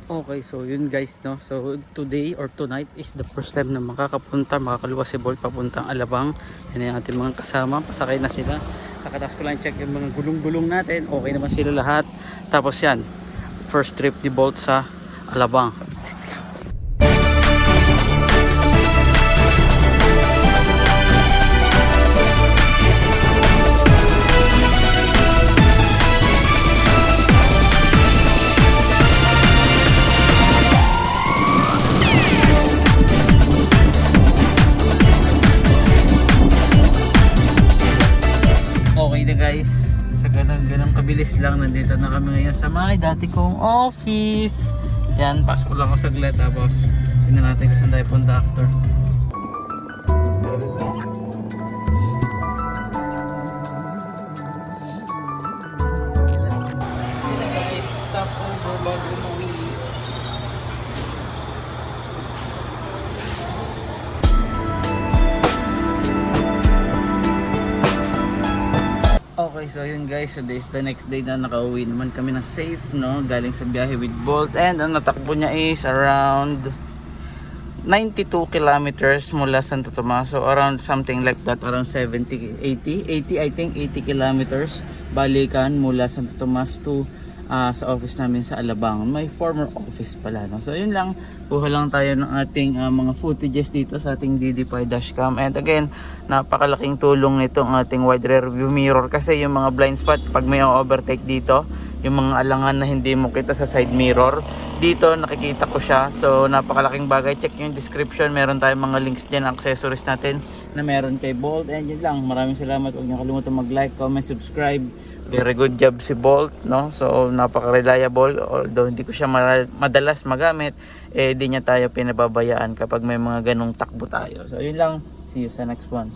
Okay, so yun guys, no. So today or tonight is the first time na makakaluwas si Bolt papuntang Alabang. Yan yung ating mga kasama, pasakay na sila. Kakatapos ko lang check yung mga gulong-gulong natin. Okay naman sila lahat. Tapos yan, first trip ni Bolt sa Alabang. Okay na guys, sa ganang kabilis lang, nandito na kami ngayon sa may dati kong office. Yan, pasok lang ako saglit tapos tingnan natin kung saan tayo punta after. Stop over bago umuwi. Okay, so yun guys, so this the next day na nakauwi naman kami na safe, no, galing sa biyahe with Bolt, and ang natakbo niya is around 92 kilometers mula Santo Tomas, so around something like that, around 70, 80 I think, 80 kilometers balikan mula Santo Tomas to sa office namin sa Alabang, my former office pala, no? So yun lang, kuha lang tayo ng ating mga footages dito sa ating DD5 dashcam, and again, napakalaking tulong nitong ating wide rear view mirror, kasi yung mga blind spot pag may overtake dito, yung mga alangan na hindi mo kita sa side mirror, dito nakikita ko siya. So napakalaking bagay. Check yung description, meron tayong mga links dyan, accessories natin na meron kay Bolt, and yun lang, maraming salamat. Huwag niyo kalimutan mag like, comment, subscribe. Very good job si Bolt, no? So napaka-reliable, although hindi ko siya madalas magamit, di niya tayo pinababayaan kapag may mga ganong takbo tayo. So yun lang, see you sa next one.